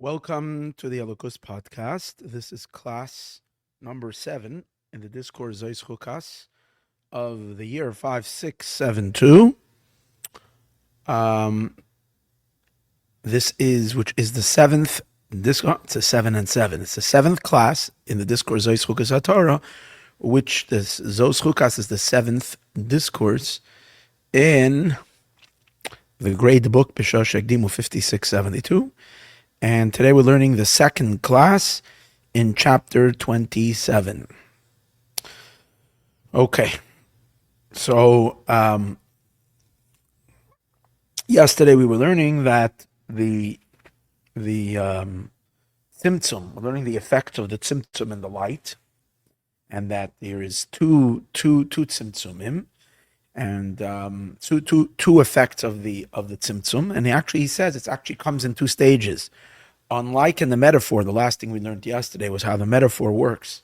Welcome to the Elokus podcast. This is class number 7 in the discourse Zeis Chukas of the year 5672. This is, which is the seventh discourse. It's a 7 and 7. It's the seventh class in the discourse Zeis Chukas HaTorah, which this Zeis Chukas is the seventh discourse in the great book B'Shosh Ekdimu 5672. And today we're learning the second class in chapter 27. Okay, so yesterday we were learning that the tzimtzum, we're learning the effect of the tzimtzum in the light, and that there is two tzimtzumim, and two effects of the tzimtzum. And he says it actually comes in two stages. Unlike in the metaphor, the last thing we learned yesterday was how the metaphor works.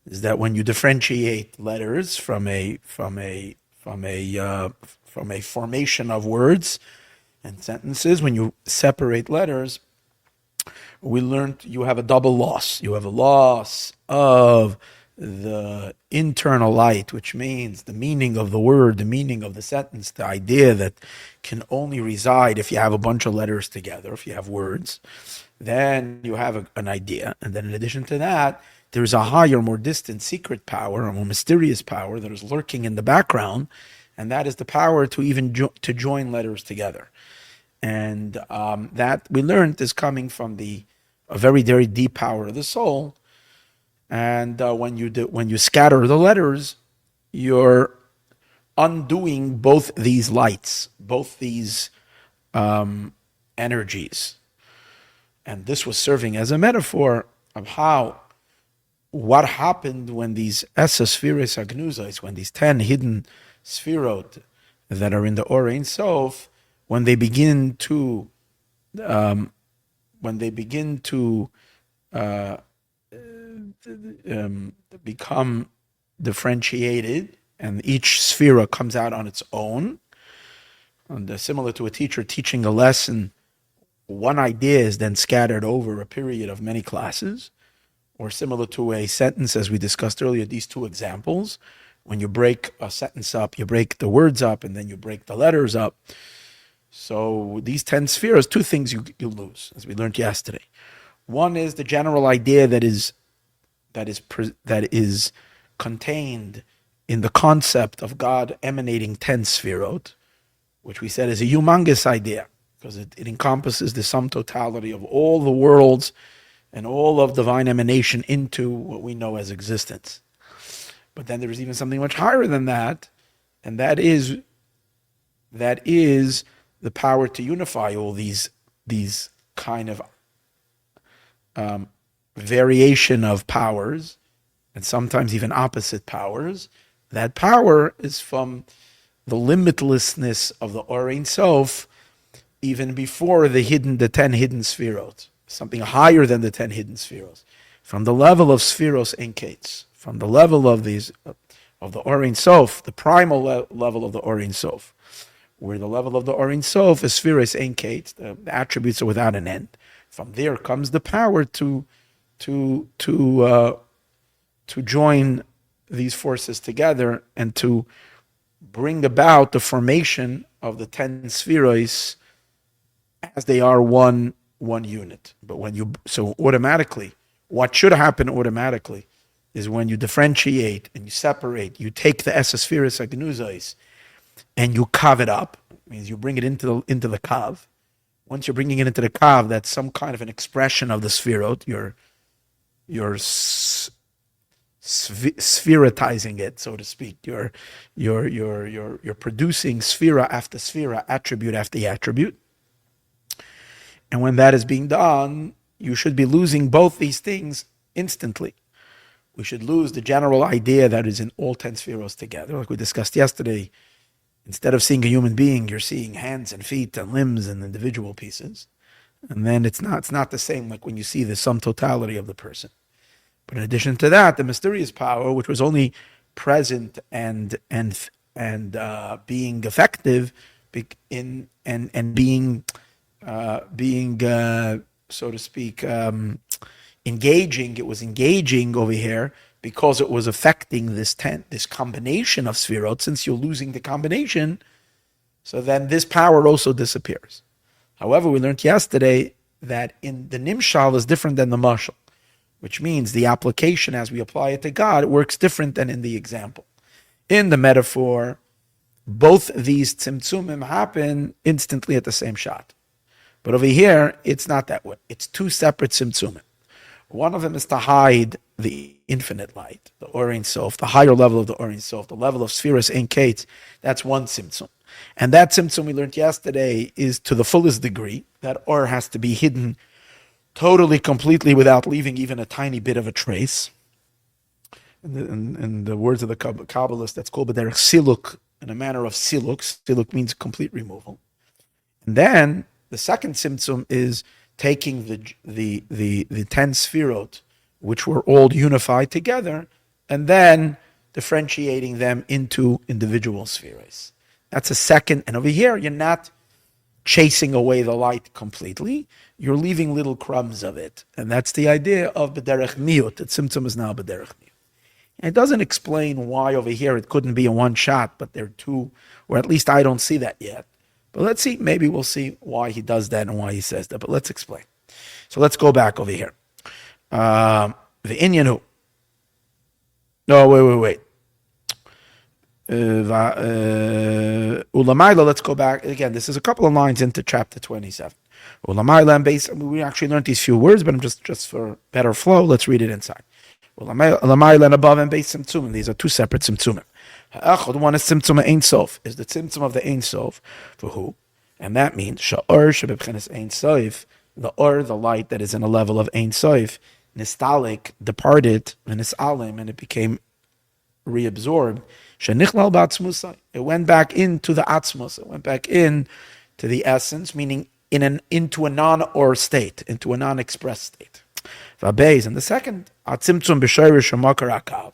Is that when you differentiate letters from a formation of words and sentences, when you separate letters, we learned you have a double loss. You have a loss of the internal light, which means the meaning of the word, the meaning of the sentence, the idea that can only reside if you have a bunch of letters together, if you have words. Then you have an idea. And then in addition to that, there's a higher, more distant, secret power, a more mysterious power that is lurking in the background, and that is the power to even to join letters together. And that we learned is coming from a very, very deep power of the soul. And when you scatter the letters, you're undoing both these lights, both these energies. And this was serving as a metaphor of what happened when these Esa Spheres Agnuzais, when these 10 hidden Sphirot that are in the Or Ein Sof, when they begin to become differentiated, and each sphera comes out on its own. And similar to a teacher teaching a lesson, one idea is then scattered over a period of many classes, or similar to a sentence, as we discussed earlier, these two examples. When you break a sentence up, you break the words up, and then you break the letters up. So these 10 spheres, two things you lose, as we learned yesterday. One is the general idea that is contained in the concept of God emanating 10 sphirot, which we said is a humongous idea, because it encompasses the sum totality of all the worlds and all of divine emanation into what we know as existence. But then there is even something much higher than that, and that is the power to unify all these kind of variation of powers, and sometimes even opposite powers. That power is from the limitlessness of the Or Ein Sof, even before the 10 hidden Sphirot, something higher than the 10 hidden Sphirot, from the level of Sphiros Enkates, from the level of the Or Ein Sof, the primal level of the Or Ein Sof, where the level of the Or Ein Sof is Sphiros Enkates, the attributes are without an end. From there comes the power to join these forces together and to bring about the formation of the 10 spheros as they are one unit. But automatically, what should happen automatically is when you differentiate and you separate, you take the Esa Spheres Agnuzais and you carve it up. It means you bring it into the kav. Once you're bringing it into the kav, that's some kind of an expression of the Sphirot. You're spheritizing it, so to speak. You're producing sphera after sphera, attribute after attribute. And when that is being done, you should be losing both these things instantly. We should lose the general idea that is in all 10 spheros together. Like we discussed yesterday, instead of seeing a human being, you're seeing hands and feet and limbs and individual pieces. And then it's not the same like when you see the sum totality of the person. But in addition to that, the mysterious power, which was only present and being effective in and being so to speak, engaging. It was engaging over here because it was affecting this combination of sfirot. Since you're losing the combination, so then this power also disappears. However, we learned yesterday that in the nimshal is different than the mashal, which means the application as we apply it to God, it works different than in the example. In the metaphor, both these tzimtzumim happen instantly at the same shot. But over here, it's not that way. It's two separate tzimtzumim. One of them is to hide the infinite light, the Or Ein Sof, the higher level of the Or Ein Sof, the level of Sfiras Ein Kate. That's one tzimtzum. And that tzimtzum we learned yesterday is to the fullest degree. That Or has to be hidden totally, completely, without leaving even a tiny bit of a trace. In the words of the Kabbalist, that's called B'derech Siluk, in a manner of Siluk. Siluk means complete removal. And then the second tzimtzum is taking the 10 sfirot, which were all unified together, and then differentiating them into individual spheres. That's a second. And over here, you're not chasing away the light completely. You're leaving little crumbs of it. And that's the idea of B'derech Miut. The tzimtzum is now B'derech Miut. And it doesn't explain why over here it couldn't be in one shot, but there are two, or at least I don't see that yet. But let's see, maybe we'll see why he does that and why he says that. But let's explain. So let's go back over here. The Inyan who? No, wait. Ulamayla, let's go back. Again, this is a couple of lines into chapter 27. Ulamayla and base, we actually learned these few words, but I'm just for better flow, let's read it inside. Ulamayla and above and base tzimtzumim. These are two separate tzimtzumim. One is tzimtzum Ein Sof, is the tzimtzum of the Ein Sof. For who? And that means sha'or shebebchenes Ein Sof, the or, the light that is in a level of Ein Sof, nistalik, departed, and nisalim, and it became reabsorbed. Shenichlal ba'atzmusai. It went back into the atzmus. It went back in to the essence, meaning into a non-or state, into a non-express state. V'abeis, and the second, atzimtzum b'shayrish shamakar akav.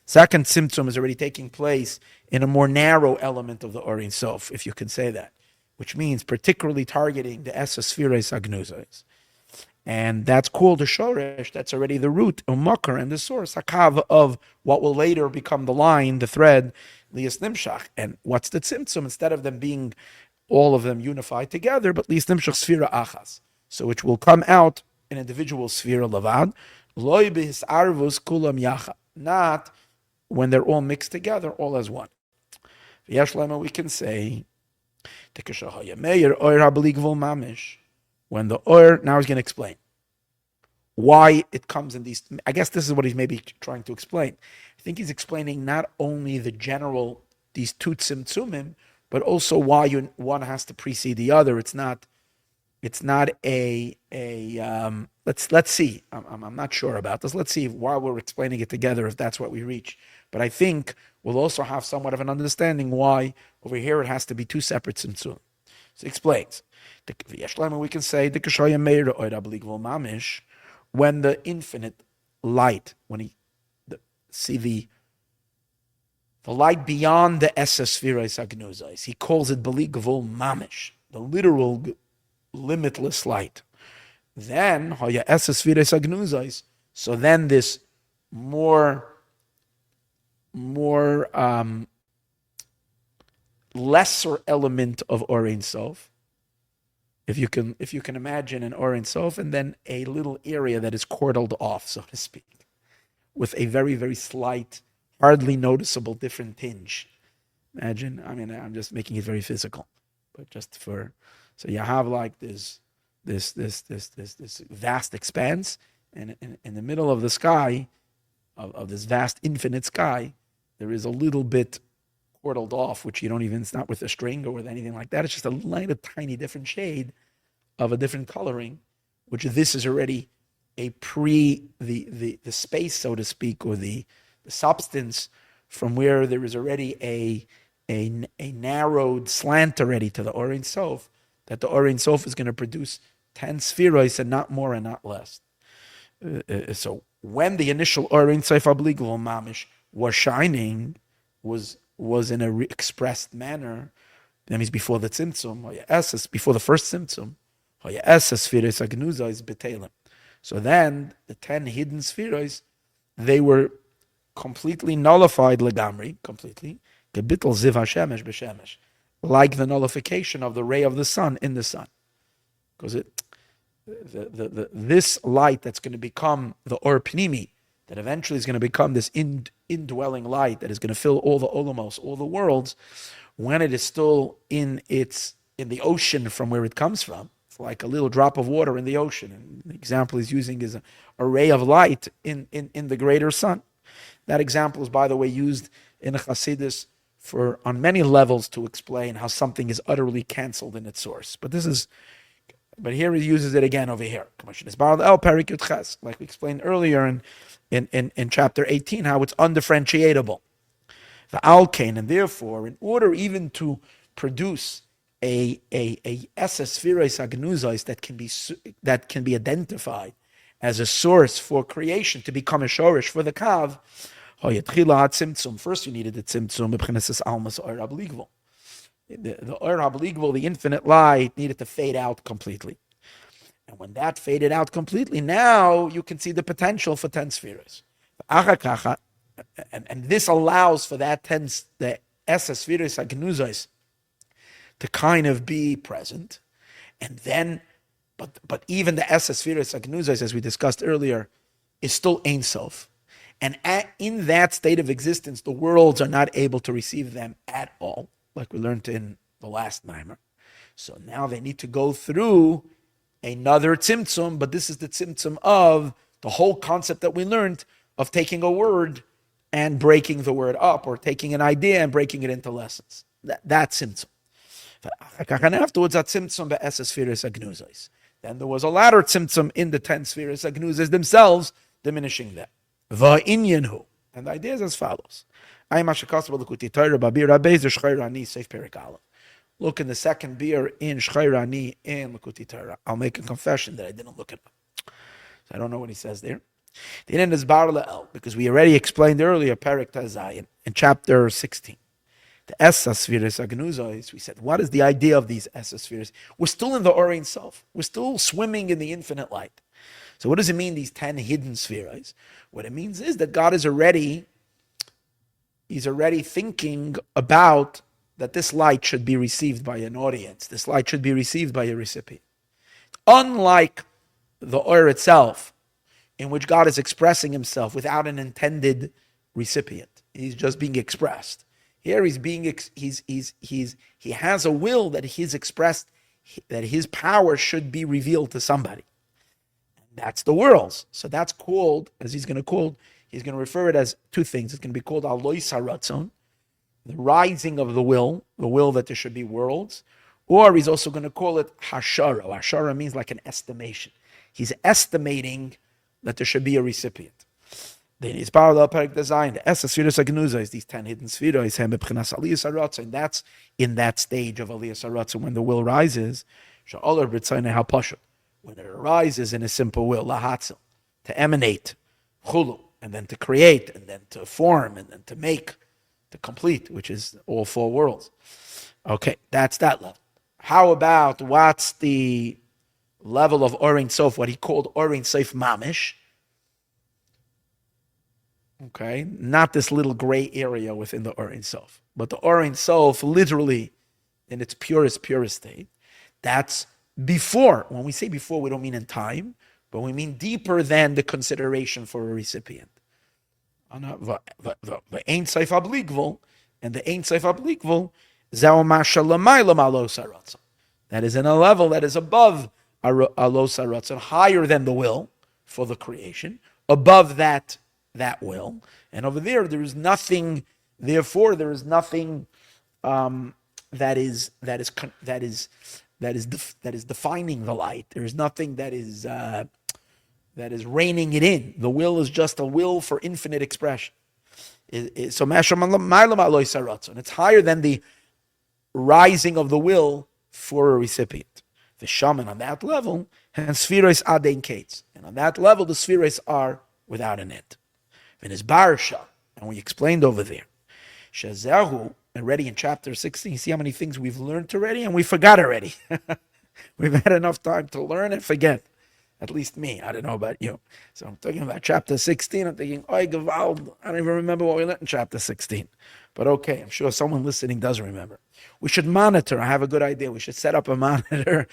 Second tzimtzum is already taking place in a more narrow element of the Or Ein Sof, if you can say that, which means particularly targeting the Esesphires Agnuzos. And that's called the Shoresh, that's already the root, Umakar, and the source, Hakav, of what will later become the line, the thread, Lias Nimshach. And what's the tzimtzum? Instead of them being, all of them unified together, but Lias Nimshach Sfira Achas. So which will come out in individual Sfira Lavad, Loi B'his Arvus Kulam Yacha. Not when they're all mixed together, all as one. V'yashlema, we can say, when the Or, now he's going to explain why it comes in these. I guess this is what he's maybe trying to explain. I think he's explaining not only the general, these two tzimtzumim, but also why one has to precede the other. It's not a let's see. I'm not sure about this. Let's see while we're explaining it together if that's what we reach. But I think we'll also have somewhat of an understanding why over here it has to be two separate tzimtzum. So he explains. We can say when the infinite light, when he see the light beyond the esesphirais agnuzais, he calls it bali gvul mamish, the literal limitless light. Then haya esesphirais agnuzais. So then this more lesser element of Or Ein Sof, if you can imagine an Or Ein Sof, and then a little area that is cordled off, so to speak, with a very, very slight, hardly noticeable different tinge. Imagine, I'm just making it very physical, but so you have like this vast expanse, and in the middle of the sky, of this vast infinite sky, there is a little bit cordled off, which you don't even, it's not with a string or with anything like that. It's just a tiny different shade of a different coloring, which this is already a the space, so to speak, or the substance from where there is already a narrowed slant already to the Or Ein Sof, that the Or Ein Sof is going to produce 10 spheroids and not more and not less. So when the initial Or Ein Sof Abligul Mamish was shining, was in a expressed manner, that means before the tzimtzum, or before the first tzimtzum, So then the 10 hidden spheres, they were completely nullified legamri, completely. Gebittel ziv hashemesh b'shemesh, like the nullification of the ray of the sun in the sun, because this light that's going to become the or pnimi, that eventually is going to become this indwelling light that is going to fill all the olamos, all the worlds, when it is still in the ocean from where it comes from. It's like a little drop of water in the ocean. And the example he's using is a ray of light in the greater sun. That example is, by the way, used in Chassidus on many levels to explain how something is utterly canceled in its source. But here he uses it again over here. Like we explained earlier in chapter 18, how it's undifferentiatable. The alkane, and therefore, in order even to produce a esespheres agnuzos that can be identified as a source for creation, to become a shorish for the kav, first you needed the tzimtzum b'pcheneses almas or abligvul. The or abligvul, the infinite light, needed to fade out completely. And when that faded out completely, now you can see the potential for 10 spheres. And this allows for the esespheres agnuzos to kind of be present. And then, but even the esespheres agnuzos, as we discussed earlier, is still Ein Sof. And in that state of existence, the worlds are not able to receive them at all, like we learned in the last Maamor. So now they need to go through another tzimtzum, but this is the tzimtzum of the whole concept that we learned of taking a word and breaking the word up, or taking an idea and breaking it into lessons. That tzimtzum. Afterwards, that tzimtzum be'esespheres agnuzos. Then there was a latter tzimtzum in the 10 spheres agnuzos themselves, diminishing them. Va'inyanhu. And the idea is as follows. Look in the second beer in Shchairani in Likuti Torah. I'll make a confession that I didn't look it up. So I don't know what he says there. The end is Bar La'el, because we already explained earlier, Perek Tazayin, in chapter 16. The esespheres agnuzos, we said, what is the idea of these esespheres? We're still in the Ein Sof. We're still swimming in the infinite light. So what does it mean, these 10 hidden spheres? What it means is that God is already thinking about that this light should be received by an audience. This light should be received by a recipient. Unlike the Or itself, in which God is expressing himself without an intended recipient. He's just being expressed. Here he has a will that he's expressed, that his power should be revealed to somebody. That's the worlds. So that's called, as he's going to refer it as two things. It's going to be called Alois HaRatzon, the rising of the will that there should be worlds. Or he's also going to call it Hashara. Hashara means like an estimation. He's estimating that there should be a recipient. Then he's part of the Perek design. The esespheres agnuzos, these 10 hidden spheres, hem b'pchenas aliyas haratzon. And that's in that stage of aliyas haratzon when the will rises. Sha'oler b'tzayne ha'pashut. When it arises in a simple will, lahatzel, to emanate, chulu, and then to create, and then to form, and then to make, to complete, which is all four worlds. Okay, that's that level. How about what's the level of Ein Sof, what he called Ein Sof Mamish? Okay, not this little gray area within the Ein Sof, but the Ein Sof, literally, in its purest state. That's before. When we say before, we don't mean in time, but we mean deeper than the consideration for a recipient. The Ein Sof Abligvul, and the Ein Sof Abligvul, that is in a level that is above Alos HaRatzon, higher than the will for the creation, above that will. And over there is nothing. Therefore, there is nothing that is defining the light. There is nothing that is reining it in. The will is just a will for infinite expression. So it's higher than the rising of the will for a recipient. The shaman on that level has spheres adein kates, and on that level the spheres are without an end. And his barsha, and we explained over there, shazahu, already in chapter 16. See how many things we've learned already and we forgot already. We've had enough time to learn and forget. At least me. I don't know about you. So I'm talking about chapter 16. I'm thinking, I don't even remember what we learned in chapter 16. But okay, I'm sure someone listening does remember. We should monitor. I have a good idea. We should set up a monitor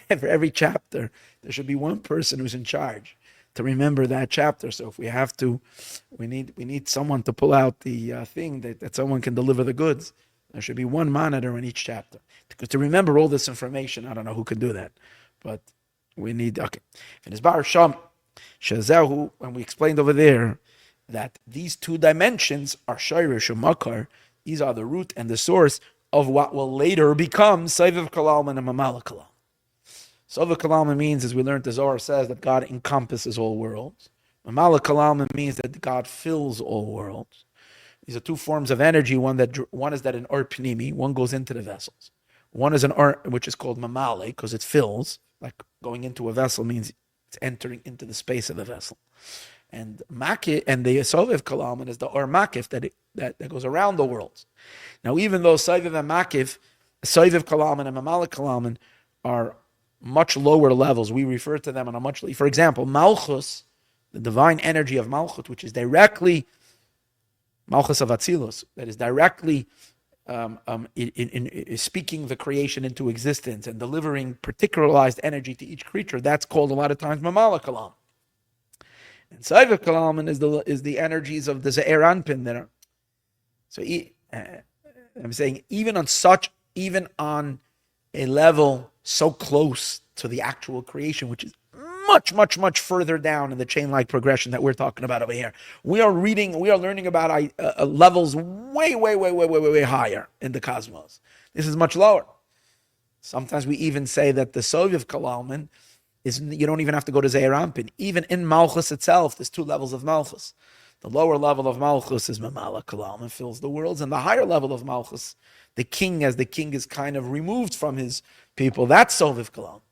for every chapter. There should be one person who's in charge to remember that chapter. So if we have to, we need someone to pull out the thing that someone can deliver the goods. There should be one monitor in each chapter. Because to remember all this information, I don't know who can do that. But we need, okay. And we explained over there that these two dimensions are shayrish or makar. These are the root and the source of what will later become Saiviv Kalalman and Mamala Kalalman. Saiviv Kalalman means, as we learned, the Zohar says that God encompasses all worlds. Mamala Kalalman means that God fills all worlds. These are two forms of energy. One is that an or pnimi, one goes into the vessels. One is an or, which is called mamale, because it fills. Like going into a vessel means it's entering into the space of the vessel. And makif, and the soviv kalaman is the or makif that goes around the world. Now, even though soviv and makif, soviv kalaman and mamala kalaman are much lower levels, we refer to them on a much. For example, malchus, the divine energy of malchut, which is directly malchus of Atzilus, that is directly in speaking the creation into existence and delivering particularized energy to each creature, that's called a lot of times mamala kalam. And Saiva kalam is the energies of the Ze'er Anpin that are. So I'm saying even on a level so close to the actual creation, which is much, much, much further down in the chain-like progression that we're talking about over here. We are learning about levels way higher in the cosmos. This is much lower. Sometimes we even say that the Soviv Kalalman you don't even have to go to Ze'er Anpin. Even in Malchus itself, there's two levels of Malchus. The lower level of Malchus is Mamala Kalalman, fills the worlds, and the higher level of Malchus, the king is kind of removed from his people, that's Soviv Kalalman.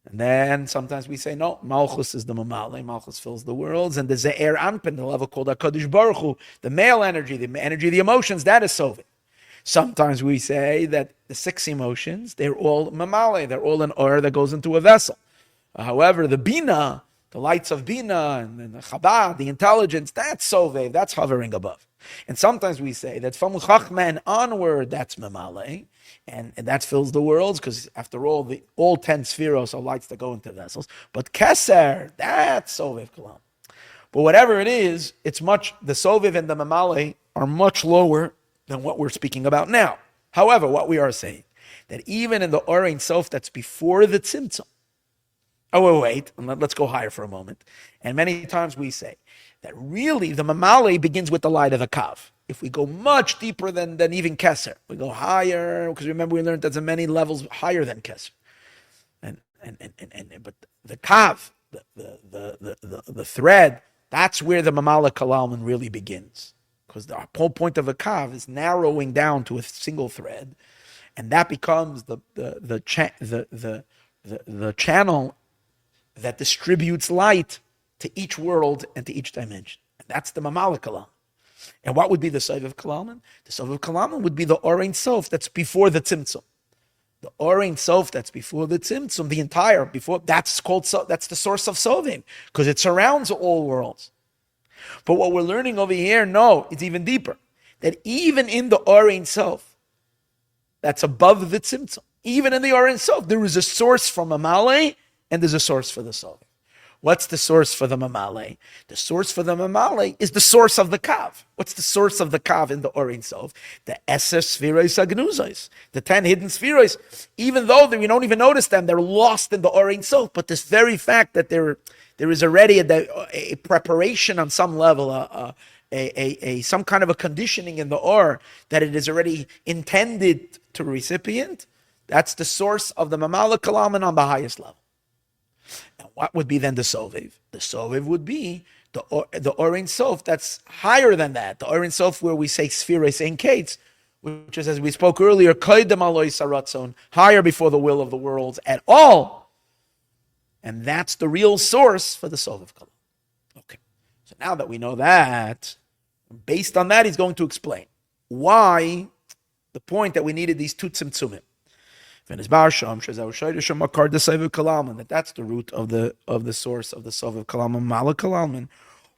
And then sometimes we say, no, Malchus is the Mamale, Malchus fills the worlds, and the Ze'er Anpin, the level called HaKadosh Baruch Hu, the male energy, the energy of the emotions, that is Soviv. Sometimes we say that the 6 emotions, they're all Mamale, they're all an or that goes into a vessel. However, the Bina, the lights of Bina, and the Chabad, the intelligence, that's Sovev, that's hovering above. And sometimes we say that from Chachma and onward, that's Mamale, and that fills the worlds, because after all 10 spheros are lights that go into vessels. But Keser, that's Sovev Kalam. But whatever it is, the Sovev and the Mamale are much lower than what we're speaking about now. However, what we are saying, that even in the Or Ein Sof that's before the Tzimtzum, wait, let's go higher for a moment. And many times we say that really the Mamale begins with the light of the Kav. If we go much deeper than even Keser, we go higher, because remember we learned there's many levels higher than Keser. But the Kav, the thread, that's where the Mamala Kalalman really begins. Because the whole point of a Kav is narrowing down to a single thread, and that becomes the channel that distributes light to each world and to each dimension. And that's the Mamala Kalam. And what would be the Soviv Kalalman? The Soviv Kalalman would be the Or Ein Sof that's before the Tzimtzum. The Or Ein Sof that's before the Tzimtzum, that's the source of Sovim, because it surrounds all worlds. But what we're learning over here, no, it's even deeper. That even in the Or Ein Sof, that's above the Tzimtzum, even in the Or Ein Sof, there is a source from Mamale, and there's a source for the Soviv. What's the source for the Mamale? The source for the Mamale is the source of the Kav. What's the source of the Kav in the Or Ein Sof? The Eser Spheros Agnuzos, the 10 hidden Spheros. Even though we don't even notice them, they're lost in the Or Ein Sof. But this very fact that there is already a preparation on some level, some kind of a conditioning in the Or, that it is already intended to a recipient, that's the source of the Mamala Kalaman on the highest level. And what would be then the Soviv? The Soviv would be the Or Ein Sof that's higher than that. The Or Ein Sof where we say Spheres Ein Kates, which is, as we spoke earlier, Koydem Aloi Saratzon, higher before the will of the worlds at all. And that's the real source for the Soviv Kalam. Okay. So now that we know that, based on that, he's going to explain why the point that we needed these two Tzimtzumim. That that's the root of the source of the Soviv Kalam and Mala Kalam.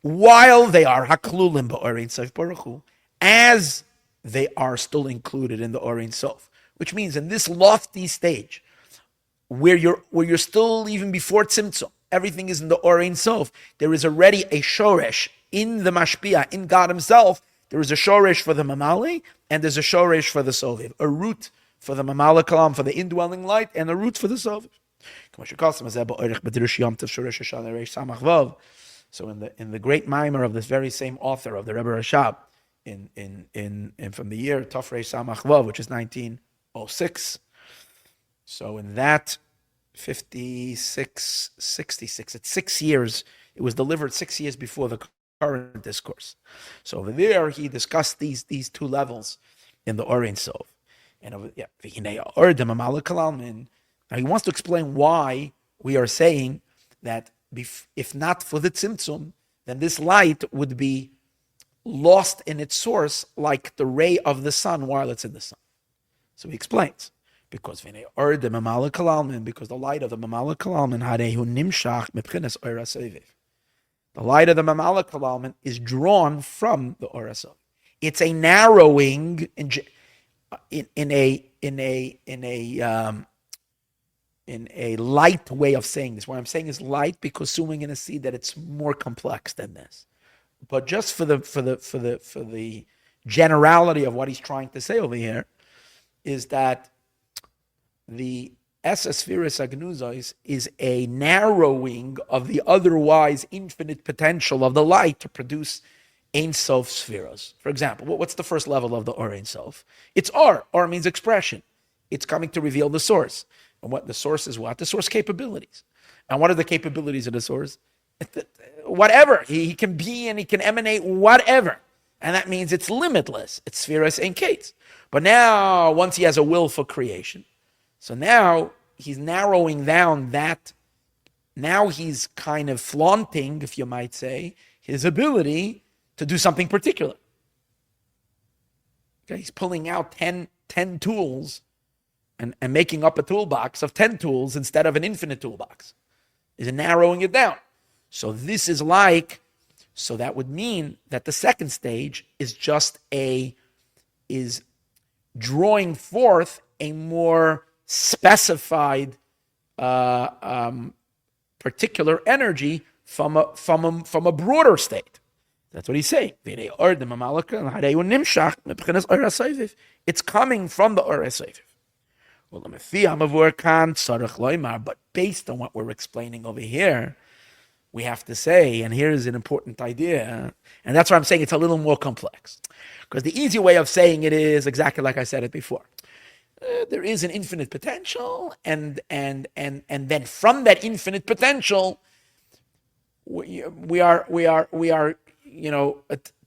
While they are Haklulim Ba'orein Sof Baruch Hu, as they are still included in the Orein Sof, which means in this lofty stage, where you're still even before Tzimtzum, everything is in the Orein Sof. There is already a shoresh in the Mashpia, in God Himself. There is a shoresh for the Mamali, and there's a shoresh for the Soviv, a root for the Mamala Kalam, for the indwelling light, and a root for the Soviv. So in the great Maamor of this very same author of the Rebbe Rashab, in from the year Tafrei Samach Vav, which is 1906. So in that 56, 66, it's 6 years. It was delivered 6 years before the current discourse. So over there, he discussed these two levels in the Orein Sof. And over, now he wants to explain why we are saying that if not for the Tzimtzum, then this light would be lost in its source like the ray of the sun while it's in the sun. So he explains. Because the light of the Mamala Kalalman, the light of the Mamala Kalalman is drawn from the Or HaSoviv. It's a narrowing in a light way of saying this. What I'm saying is light because soon we're going to see that it's more complex than this. But just for the generality of what he's trying to say over here is that the Esesphiris Agnuzos is a narrowing of the otherwise infinite potential of the light to produce Ein Sof Spheros. For example, what's the first level of the Or Ein Sof? It's Or. Or means expression. It's coming to reveal the source. And what the source is what? The source capabilities. And what are the capabilities of the source? Whatever. He can be and he can emanate whatever. And that means it's limitless. It's Spheros Ein Kates. But now, once he has a will for creation, so now he's narrowing down that. Now he's kind of flaunting, if you might say, his ability to do something particular. Okay, he's pulling out 10 tools and making up a toolbox of 10 tools instead of an infinite toolbox. He's narrowing it down. So this is so that would mean that the second stage is is drawing forth a more specified particular energy from a broader state. That's what he's saying. It's coming from the Or HaSoviv. But based on what we're explaining over here, we have to say, and here is an important idea, and that's why I'm saying it's a little more complex. Because the easy way of saying it is exactly like I said it before. There is an infinite potential, and then from that infinite potential, we are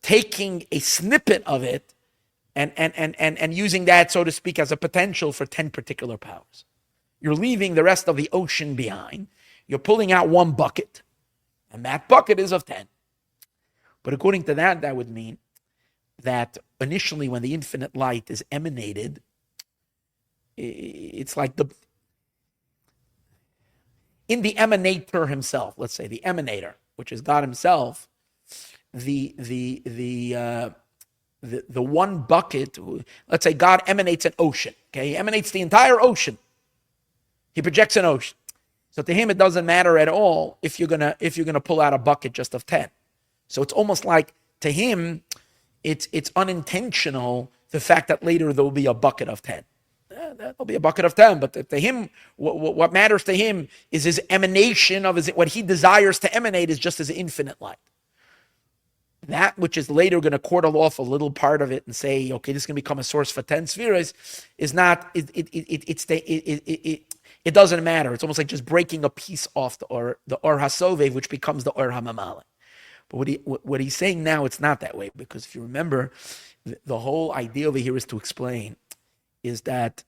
taking a snippet of it and using that, so to speak, as a potential for 10 particular powers. You're leaving the rest of the ocean behind. You're pulling out one bucket, and that bucket is of 10. But according to that would mean that initially, when the infinite light is emanated, it's like in the emanator himself, let's say the emanator, which is God himself, the one bucket, let's say God emanates an ocean, okay? He emanates the entire ocean. He projects an ocean. So to him, it doesn't matter at all if you're gonna pull out a bucket just of 10. So it's almost like to him, it's unintentional, the fact that later there will be a bucket of 10. There'll be a bucket of 10, but to him, what matters to him is his emanation of what he desires to emanate is just his infinite light. That which is later going to quarter off a little part of it and say, okay, this is going to become a source for 10 spheres, is not. It doesn't matter. It's almost like just breaking a piece off the Or HaSoviv, which becomes the Or HaMamala. But what he's saying now, it's not that way, because if you remember, the whole idea over here is to explain is that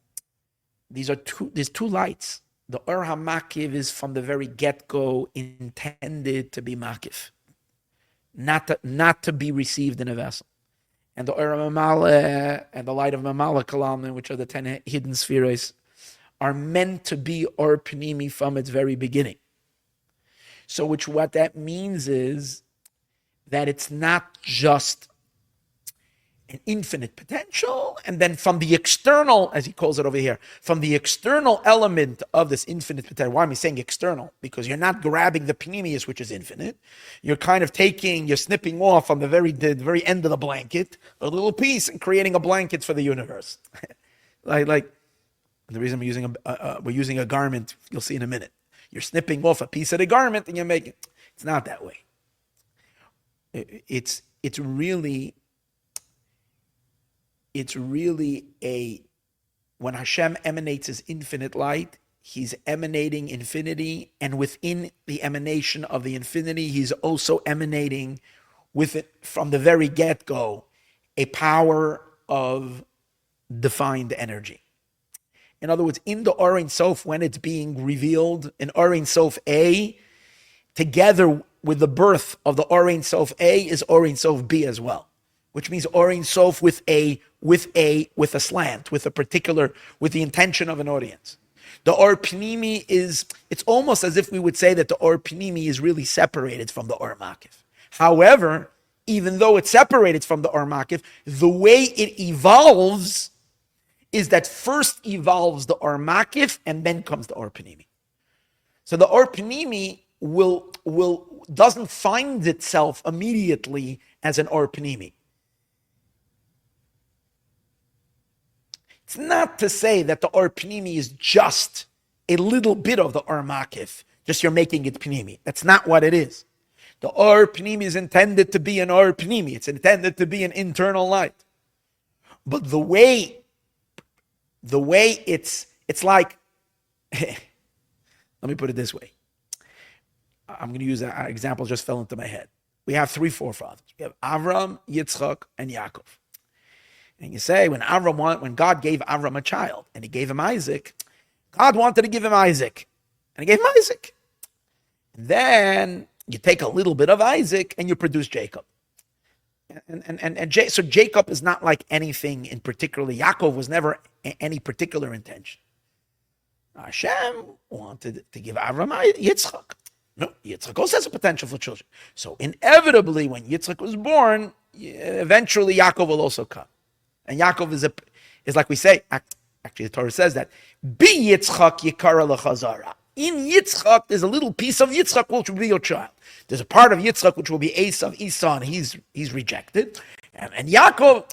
there's two lights. The Or HaMakiv is from the very get-go intended to be Makif, not to be received in a vessel. And the Or HaMamala and the light of Mamala Kalalman, which are the 10 hidden spheres, are meant to be or pnimi from its very beginning. So what that means is that it's not just an infinite potential, and then from the external, as he calls it over here, from the external element of this infinite potential. Why am I saying external? Because you're not grabbing the pneumius, which is infinite. You're kind of you're snipping off on the very end of the blanket, a little piece, and creating a blanket for the universe. like the reason we're using a garment, you'll see in a minute. You're snipping off a piece of the garment, and you're making. It's not that way. It's really when Hashem emanates his infinite light, he's emanating infinity, and within the emanation of the infinity, he's also emanating with it from the very get-go, a power of defined energy. In other words, in the Or Ein Sof, when it's being revealed in Or Ein Sof A, together with the birth of the Or Ein Sof A is Or Ein Sof B as well, which means Or Ein Sof with a slant, with the intention of an audience. The Or Pnimi it's almost as if we would say that the Or Pnimi is really separated from the Or Makif. However, even though it's separated from the Or Makif, the way it evolves is that first evolves the Or Makif and then comes the Or Pnimi. So the Or Pnimi doesn't find itself immediately as an Or Pnimi. It's not to say that the Or Pnimi is just a little bit of the Or Makif, just you're making it Pnimi. That's not what it is. The Or Pnimi is intended to be an Or Pnimi. It's intended to be an internal light. But the way it's like, let me put it this way. I'm going to use an example just fell into my head. We have 3 forefathers. We have Avram, Yitzchak, and Yaakov. And you say, when God gave Avram a child, and he gave him Isaac, God wanted to give him Isaac, and he gave him Isaac. And then you take a little bit of Isaac, and you produce Jacob. So Jacob is not like anything in particular. Yaakov was never any particular intention. Hashem wanted to give Avram Yitzchak. No, Yitzchak also has a potential for children. So inevitably, when Yitzchak was born, eventually Yaakov will also come. And Yaakov is like we say, actually the Torah says that, Bi Yitzchak yikara l'chazara. In Yitzchak, there's a little piece of Yitzchak which will be your child. There's a part of Yitzchak which will be Esau, and he's rejected. And Yaakov,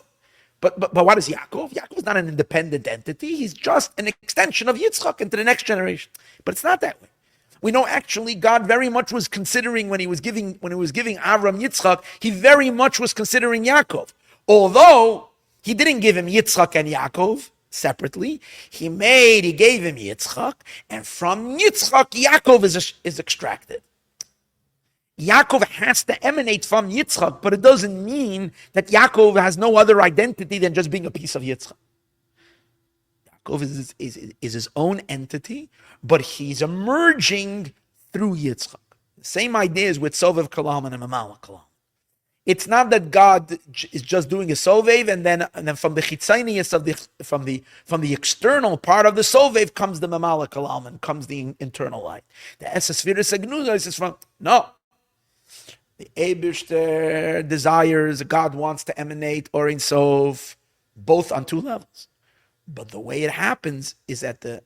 but what is Yaakov? Yaakov is not an independent entity. He's just an extension of Yitzchak into the next generation. But it's not that way. We know actually God very much was considering when he was giving Avram Yitzchak, he very much was considering Yaakov. Although he didn't give him Yitzchak and Yaakov separately, he gave him Yitzchak, and from Yitzchak, Yaakov is extracted. Yaakov has to emanate from Yitzchak, but it doesn't mean that Yaakov has no other identity than just being a piece of Yitzchak. Yaakov is his own entity, but he's emerging through Yitzchak. The same idea is with Sovev Kalam and Mamala Kalam. It's not that God is just doing a Sovev, and then from the Chitzanius from the external part of the Sovev comes the Mamala Kalam and comes the internal light. The Esesviris Agnuzos is from the Eibishter desires, God wants to emanate Or Ein Sof, both on 2 levels. But the way it happens is that the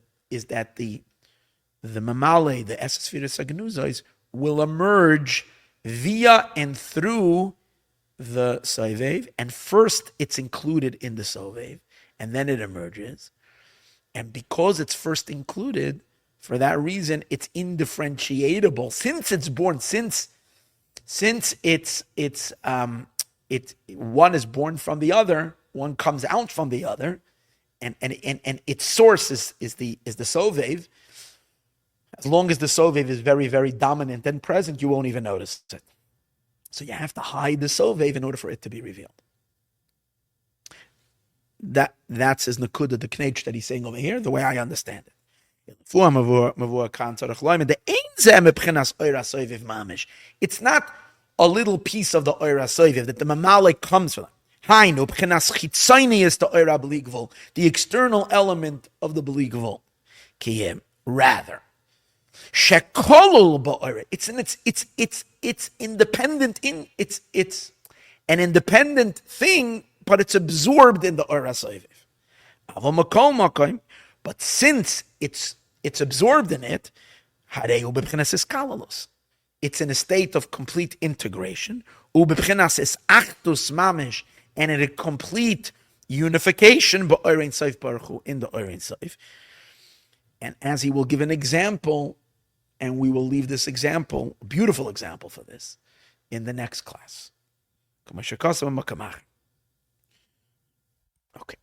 Mamale, the Esesviris Agnuzos, will emerge via and through the Sovev, and first it's included in the Sovev, and then it emerges. And because it's first included, for that reason, it's indifferentiable. Since it's born, since it's one is born from the other, one comes out from the other, and its source is the Sovev. As long as the Sovev is very, very dominant and present, you won't even notice it. So you have to hide the Sovev in order for it to be revealed. That's his Nakuda, the Knech that he's saying over here, the way I understand it. It's not a little piece of the Oira Sovev that the Mamalik comes from. The external element of the B'li Gvul. kiyem. Rather, shekolul ba'oret. It's independent in it's an independent thing, but it's absorbed in the oras oiviv. But since it's absorbed in it, it's in a state of complete integration, and in a complete unification in the Orein Seif. And as he will give an example, and we will leave this example, a beautiful example for this, in the next class. Okay.